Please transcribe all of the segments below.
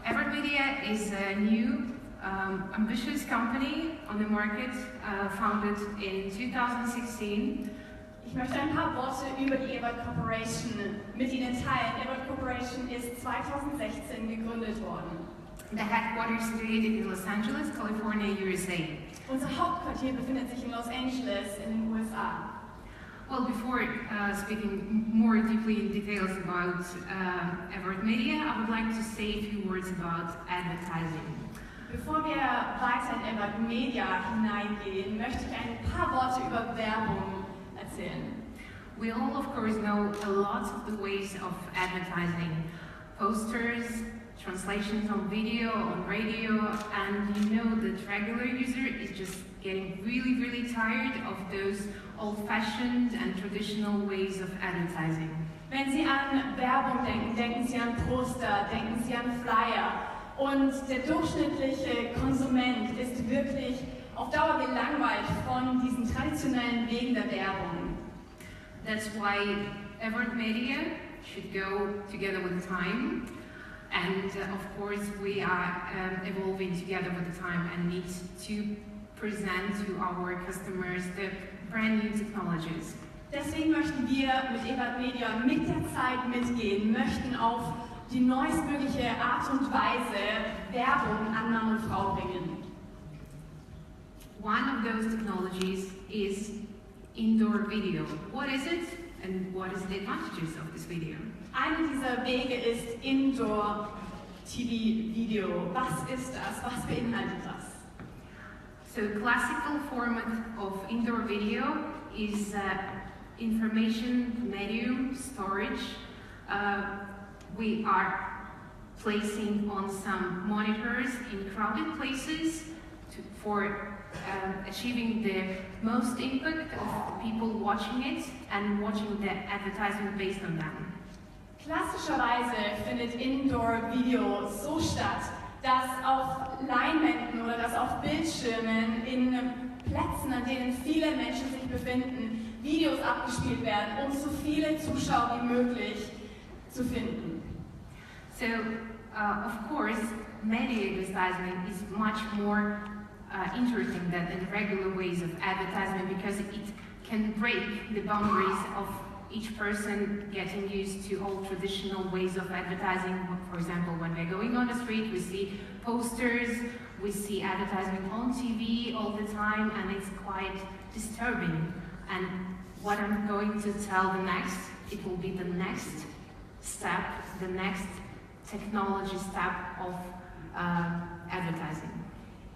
Everett Media is a new, ambitious company on the market, founded in 2016. Ich möchte ein paar Worte über die Everett Corporation mit Ihnen teilen. Everett Corporation ist 2016 gegründet worden. The headquarters is situated in Los Angeles, California, USA. Unser Hauptquartier befindet sich in Los Angeles in den USA. Well, before speaking more deeply in details about Everett Media, I would like to say a few words about advertising. Bevor wir weiter in Everett Media hineingehen, möchte ich ein paar Worte über Werbung erzählen. We all, of course, know a lot of the ways of advertising. Posters, translations on video, on radio, and you know that regular user is just getting really tired of those old-fashioned and traditional ways of advertising. Wenn Sie an Werbung denken, denken Sie an Poster, denken Sie an Flyer. Und der durchschnittliche Konsument ist wirklich auf Dauer gelangweilt von diesen traditionellen Wegen der Werbung. That's why Everett Media should go together with time. And of course, we are evolving together with the time and need to present to our customers the brand new technologies. Deswegen möchten wir mit Everett Media mit der Zeit mitgehen, möchten auf die neuestmögliche Art und Weise Werbung an Mann und Frau bringen. One of those technologies is indoor video. What is it and what is the advantages of this video? Einer dieser Wege ist Indoor TV Video. Was ist das? Was beinhaltet das? So classical format of indoor video is information medium storage. We are placing on some monitors in crowded places for achieving the most impact of people watching it and watching the advertisement based on them. Klassischerweise findet Indoor-Video so statt, dass auf Leinwänden oder dass auf Bildschirmen in Plätzen, an denen viele Menschen sich befinden, Videos abgespielt werden, um so viele Zuschauer wie möglich zu finden. So, of course, media advertising is much more interesting than the regular ways of advertisement because it can break the boundaries of each person getting used to all traditional ways of advertising. For example, when we're going on the street, we see posters, we see advertising on TV all the time, and it's quite disturbing. And what I'm going to tell the next, it will be the next step, the next technology step of advertising.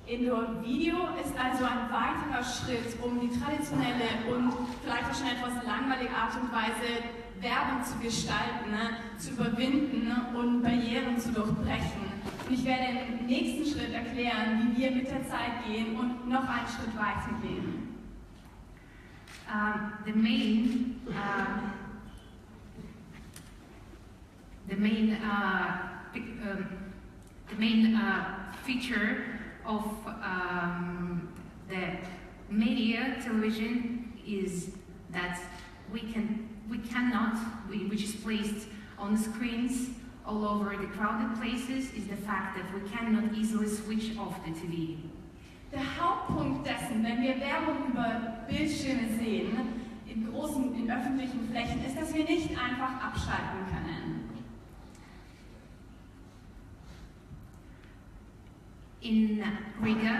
Indoor-Video ist also ein weiterer Schritt, um die traditionelle und vielleicht auch schon etwas langweilige Art und Weise, Werbung zu gestalten, zu überwinden und Barrieren zu durchbrechen. Und ich werde im nächsten Schritt erklären, wie wir mit der Zeit gehen und noch einen Schritt weiter gehen. The main feature of the media television is that which is placed on screens all over the crowded places, is the fact that we cannot easily switch off the TV. Der Hauptpunkt dessen, wenn wir Werbung über Bildschirme sehen, in öffentlichen Flächen, ist, dass wir nicht einfach abschalten können. In Riga,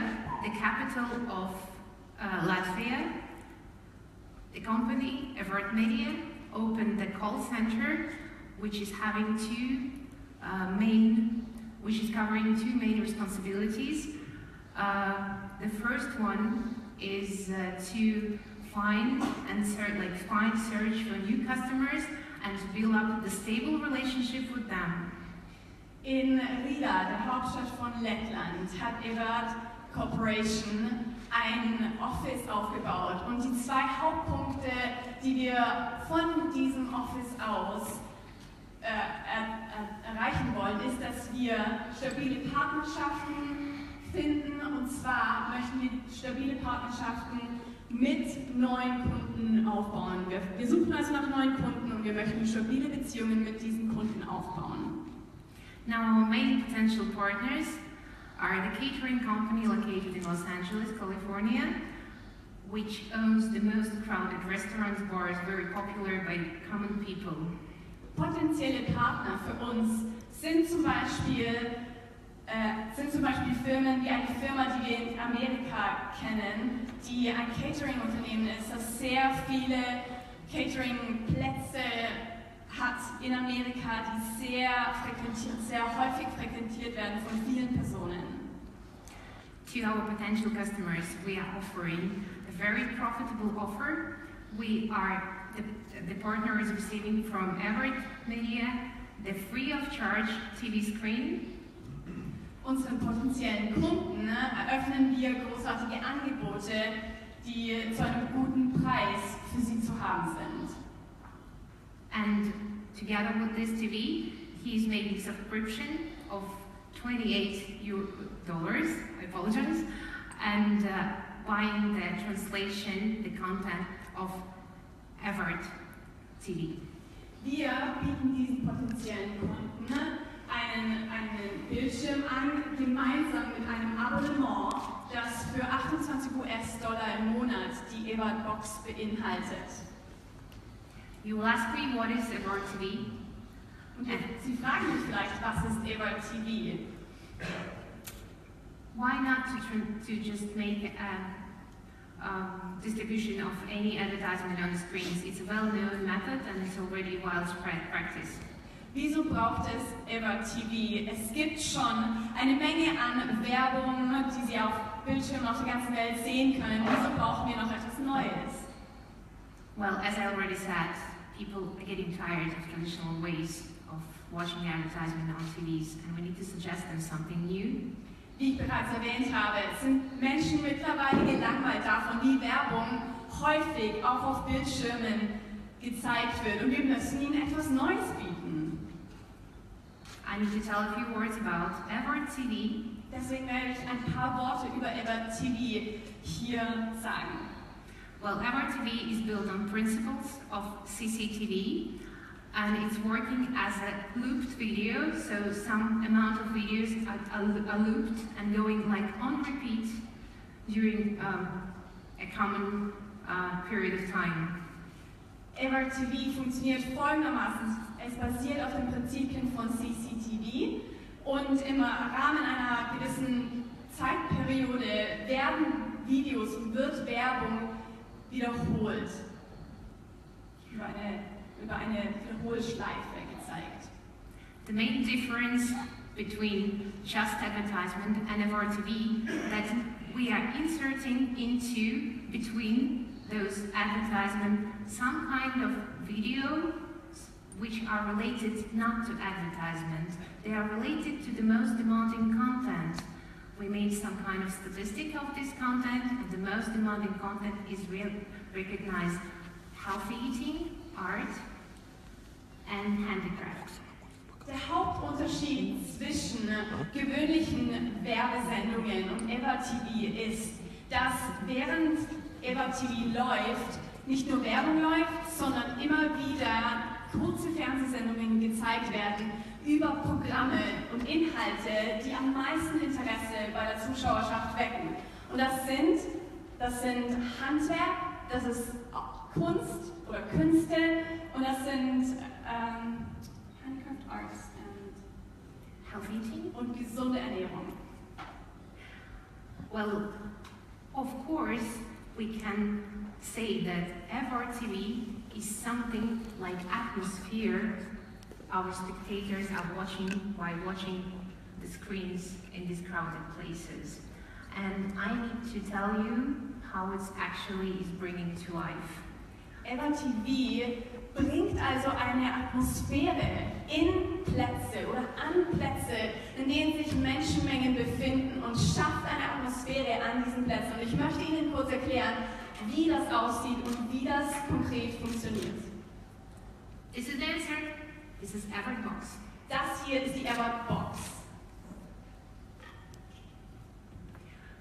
the capital of Latvia, the company Everett Media opened the call center, which is covering two main responsibilities. The first one is to find search for new customers and to build up the stable relationship with them. In Riga, der Hauptstadt von Lettland, hat Everett Corporation ein Office aufgebaut. Und die zwei Hauptpunkte, die wir von diesem Office aus erreichen wollen, ist, dass wir stabile Partnerschaften finden. Und zwar möchten wir stabile Partnerschaften mit neuen Kunden aufbauen. Wir suchen also nach neuen Kunden und wir möchten stabile Beziehungen mit diesen Kunden aufbauen. Now, our main potential partners are the catering company located in Los Angeles, California, which owns the most crowded restaurants, bars, very popular by common people. Potenzielle Partner für uns sind zum Beispiel Firmen wie eine Firma, die wir in Amerika kennen, die ein Catering-Unternehmen ist, das sehr viele Catering-Plätze hat in Amerika, die sehr häufig frequentiert werden von vielen Personen. To our potential customers, we are offering a very profitable offer. The partner is receiving from Everett Media the free of charge TV screen. Unseren potenziellen Kunden eröffnen wir großartige Angebote, die zu einem guten Preis für sie zu haben sind. And together with this TV, he's making a subscription of $28, I apologize, and buying the translation, the content of Everett TV. Wir bieten diesen potenziellen Kunden einen Bildschirm an, gemeinsam mit einem Abonnement, das für 28 US-Dollar im Monat die Everett Box beinhaltet. You will ask me, what is Everett TV? Und Sie fragen mich vielleicht, was ist Everett TV? Why not to just make distribution of any advertisement on the screens? It's a well-known method and it's already widespread practice. Wieso braucht es Everett TV? Es gibt schon eine Menge an Werbung, die Sie auf Bildschirmen auf der ganzen Welt sehen können. Wieso brauchen wir noch etwas Neues? Well, as I already said, people are getting tired of traditional ways of watching advertisement on TVs, and we need to suggest them something new. Wie ich bereits erwähnt habe, sind Menschen mittlerweile gelangweilt davon, wie Werbung häufig auch auf Bildschirmen gezeigt wird, und wir müssen ihnen etwas Neues bieten. I need to tell a few words about Everett TV. Deswegen werde ich ein paar Worte über Everett TV hier sagen. Well, Everett TV is built on principles of CCTV, and it's working as a looped video, so some amount of videos are looped and going like on repeat during a common period of time. Everett TV funktioniert folgendermaßen. Es basiert auf den Prinzipien von CCTV und im Rahmen einer gewissen Zeitperiode werden Videos und wird Werbung wiederholt. Über eine Wiederholschleife gezeigt. The main difference between just advertisement and Everett TV that we are inserting into between those advertisements some kind of video which are related not to advertisement. They are related to the most demanding content. We made some kind of statistic of this content, and the most demanding content is recognized healthy eating, art, and handicrafts. Der Hauptunterschied zwischen gewöhnlichen Werbesendungen und Everett TV ist, dass während Everett TV läuft, nicht nur Werbung läuft, sondern immer wieder kurze Fernsehsendungen gezeigt werden über Programme und Inhalte, die am meisten Interesse bei der Zuschauerschaft wecken. Und das sind Handwerk, das ist Kunst oder Künste, und das sind Handcraft Arts Healthy eating und gesunde Ernährung. Well, of course, we can say that Everett TV is something like atmosphere our spectators are watching while watching the screens in these crowded places. And I need to tell you how it actually is bringing to life. Everett TV bringt also eine Atmosphäre in Plätze oder an Plätze, in denen sich Menschenmengen befinden, und schafft eine Atmosphäre an diesen Plätzen. Und ich möchte Ihnen kurz erklären, wie das aussieht und wie das konkret funktioniert. This is the answer. This is Everett Box. Das hier ist die Everett Box.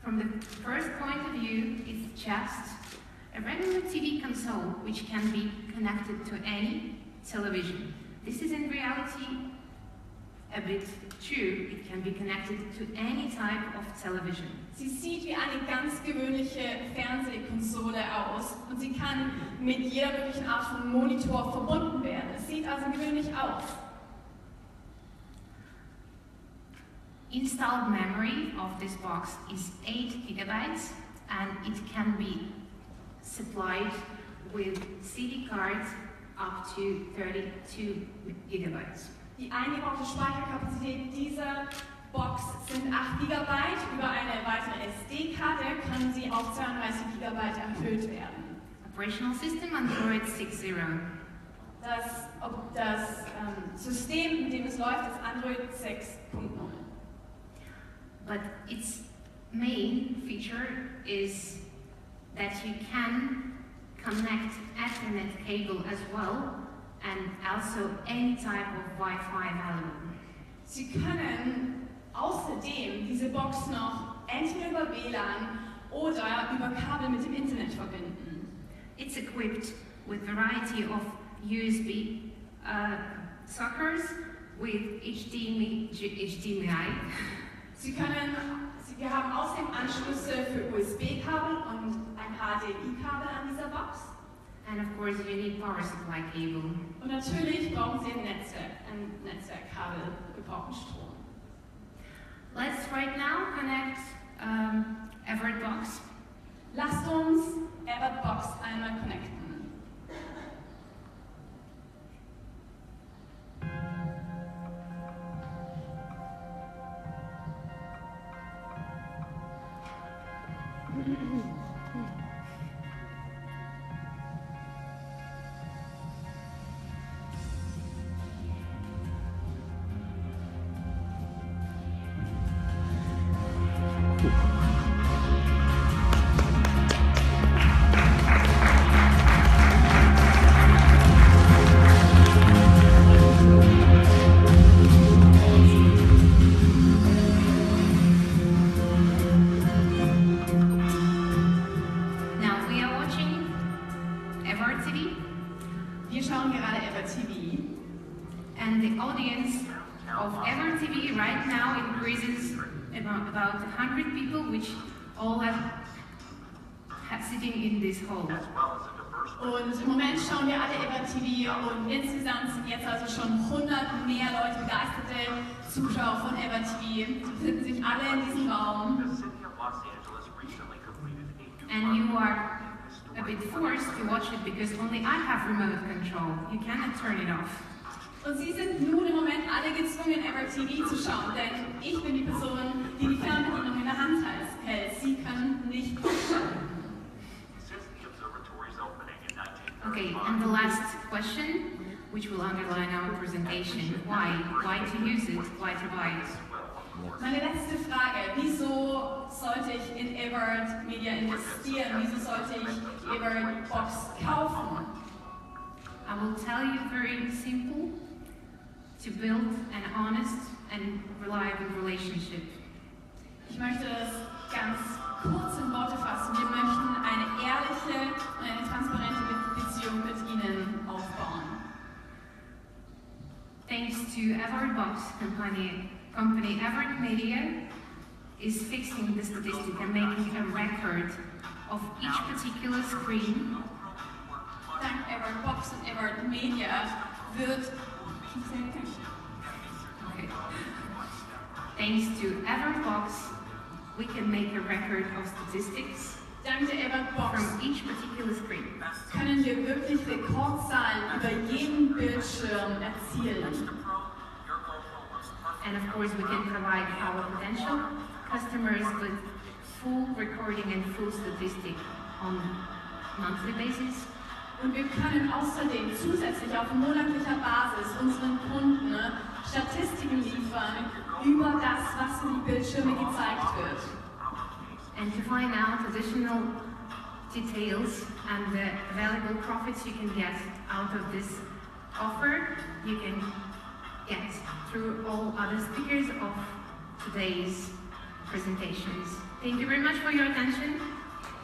From the first point of view, it's just a regular TV console which can be connected to any television. This is in reality a a bit too, it can be connected to any type of television. Sie sieht wie eine ganz gewöhnliche Fernsehkonsole aus und sie kann mit jeder möglichen Art von Monitor verbunden werden. Es sieht also gewöhnlich aus. Installed memory of this box is 8 gigabytes and it can be supplied with CD cards up to 32 gigabytes. Die eingebaute Speicherkapazität dieser Box sind 8 GB. Über eine weitere SD-Karte können sie auf 32 GB erhöht werden. Operational system Android 6.0. Das System, mit dem es läuft, ist Android 6.0. But its main feature is that you can connect Ethernet cable as well and also any type of Wi-Fi available. Sie können außerdem diese Box noch entweder über WLAN oder über Kabel mit dem Internet verbinden. It's equipped with variety of USB sockets with HDMI. Wir haben außerdem Anschlüsse für USB-Kabel und ein HDMI-Kabel an dieser Box. And of course you need power supply cable. Und natürlich brauchen Sie ein Netzwerkkabel, wir brauchen Strom. Let's right now connect EvertBox. Lasst uns EvertBox einmal connecten. Wir schauen gerade EverTV. And the audience of EverTV right now increases about 100 people, which all have sitting in this hall. Und im Moment schauen wir alle EverTV und insgesamt sind jetzt also schon 100 mehr Leute, begeisterte Zuschauer von EverTV. Sie befinden sich alle in diesem Raum. And you are a bit forced to watch it because only I have remote control. You cannot turn it off. Und Sie sind nun im Moment alle gezwungen, EverTV zu schauen, denn ich bin die Person, die die Fernbedienung in der Hand hält. Sie können nicht ausschalten. Okay, and the last question, which will underline our presentation, why? Why to use it? Why to buy it? Meine letzte Frage, wieso sollte ich in Evert Media investieren? Wieso sollte ich Evert Box kaufen? I will tell you very simple, to build an honest and reliable relationship. Ich möchte das ganz kurz in Worte fassen. Wir möchten eine ehrliche und eine transparente Beziehung mit Ihnen aufbauen. Thanks to EvertBox company Evert Media is fixing the statistic and making a record of each particular screen. Dank EvertBox und Evert Media wird Thanks to EvertBox, we can make a record of statistics Dank der EvertBox from each particular screen. können wir wirklich Rekordzahlen über jeden Bildschirm erzielen. And of course, we can provide our potential customers with full recording and full statistic on monthly basis. Und wir können außerdem zusätzlich auf monatlicher Basis unseren Kunden Statistiken liefern über das, was für die Bildschirme gezeigt wird. And to find out additional details and the available profits you can get out of this offer, you can get through all other speakers of today's presentations. Thank you very much for your attention.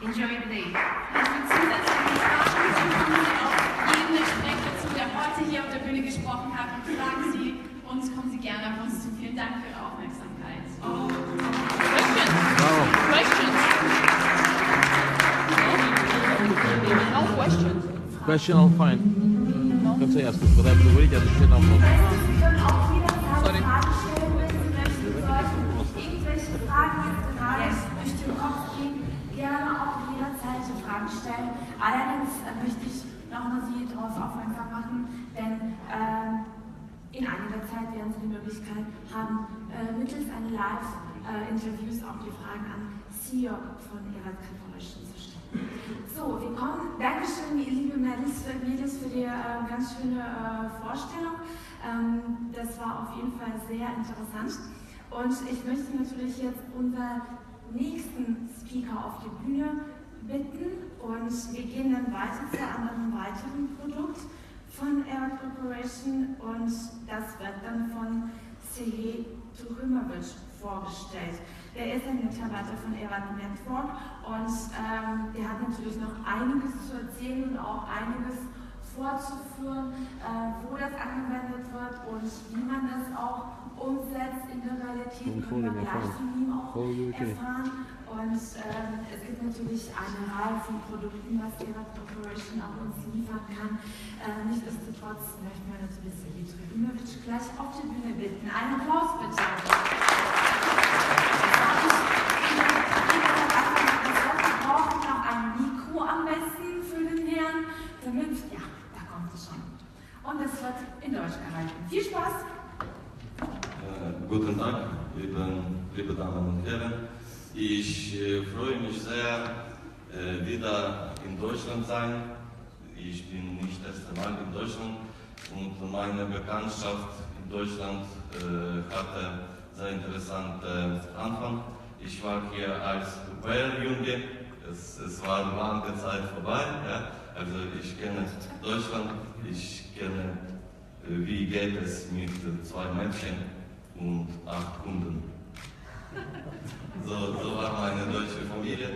Enjoy the day. Und für zusätzliche Fragen bekommen Sie auch jeden Sprecher zu, der heute hier auf der Bühne gesprochen hat, und fragen Sie und kommen Sie gerne auf uns zu. Vielen Dank für Ihre Aufmerksamkeit. Question, all fine. Kannst du erst, когда я буду говорить, я отвечаю на вопрос. Sie können auch jederzeit Fragen stellen, wenn Sie möchten. Sollten irgendwelche Fragen jetzt gerade durch den Kopf gehen, gerne auch jederzeit Fragen stellen. Allerdings möchte ich nochmal Sie darauf aufmerksam machen, denn in einiger Zeit werden Sie die Möglichkeit haben, mittels eines Live-Interviews auch die Fragen an CEO von Ihrer Corporation zu stellen. So, wir kommen. Dankeschön, ihr liebe Mädels für die ganz schöne Vorstellung. Das war auf jeden Fall sehr interessant. Und ich möchte natürlich jetzt unseren nächsten Speaker auf die Bühne bitten. Und wir gehen dann weiter zu einem weiteren Produkt von Air Corporation. Und das wird dann von Sergej Tukhimovic vorgestellt. Der ist ein Mitarbeiter von Erat Network und der hat natürlich noch einiges zu erzählen und auch einiges vorzuführen, wo das angewendet wird und wie man das auch umsetzt in der Realität, können wir gleich von ihm auch erfahren. Und es gibt natürlich eine Reihe von Produkten, was Erat Corporation auch uns liefern kann. Nichtsdestotrotz möchten wir natürlich Sergej Tukhimovic gleich auf die Bühne bitten. Einen Applaus bitte. Wir brauchen noch ein Mikro am besten für den Herrn, damit, ja, da kommt es schon. Und es wird in Deutsch gehalten. Viel Spaß! Guten Tag, liebe Damen und Herren. Ich freue mich sehr, wieder in Deutschland sein. Ich bin nicht das erste Mal in Deutschland und meine Bekanntschaft in Deutschland hatte sehr interessanten Anfang. Ich war hier als Junge, es war lange Zeit vorbei. Ja? Also ich kenne Deutschland, ich kenne, wie geht es mit 2 Mädchen und 8 Hunden. So war meine deutsche Familie.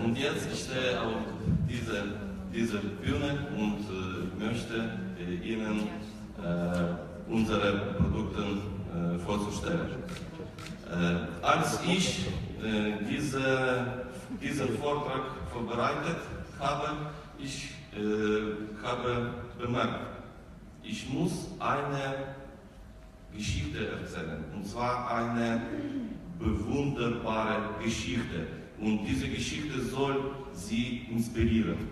Und jetzt ich stehe auf dieser Bühne und möchte Ihnen unsere Produkte vorzustellen. Als ich diesen Vortrag vorbereitet habe, ich habe bemerkt, ich muss eine Geschichte erzählen, und zwar eine bewunderbare Geschichte. Und diese Geschichte soll Sie inspirieren.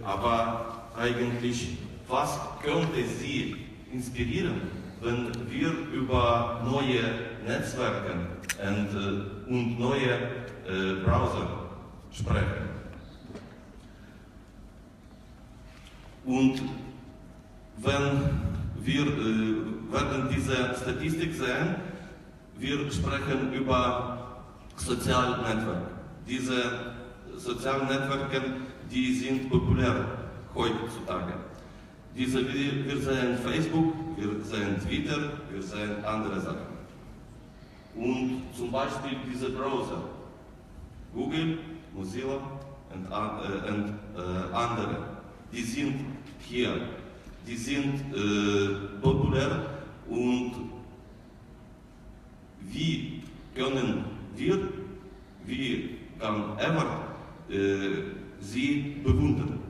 Aber eigentlich, was könnte Sie inspirieren, wenn wir über neue Netzwerke und neue Browser sprechen? Und wenn wir werden diese Statistik sehen, wir sprechen über soziale Netzwerke. Diese sozialen Netzwerke, die sind populär heutzutage. Wir sehen Facebook, wir sehen Twitter, wir sehen andere Sachen. Und zum Beispiel diese Browser, Google, Mozilla und andere, die sind hier, die sind populär. Und wie können wir, wie kann ever sie bewundern?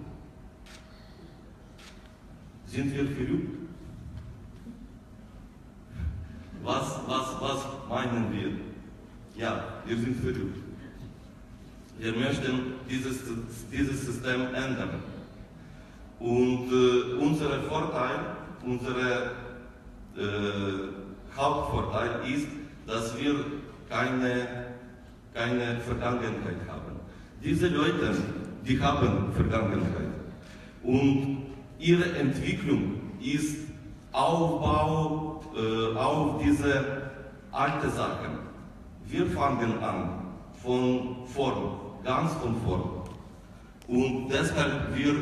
Sind wir verrückt? Was meinen wir? Ja, wir sind verrückt. Wir möchten dieses System ändern. Und unser Hauptvorteil ist, dass wir keine Vergangenheit haben. Diese Leute, die haben Vergangenheit. Und ihre Entwicklung ist Aufbau auf diese alten Sachen. Wir fangen an von vorn, ganz von vorn. Und deshalb wir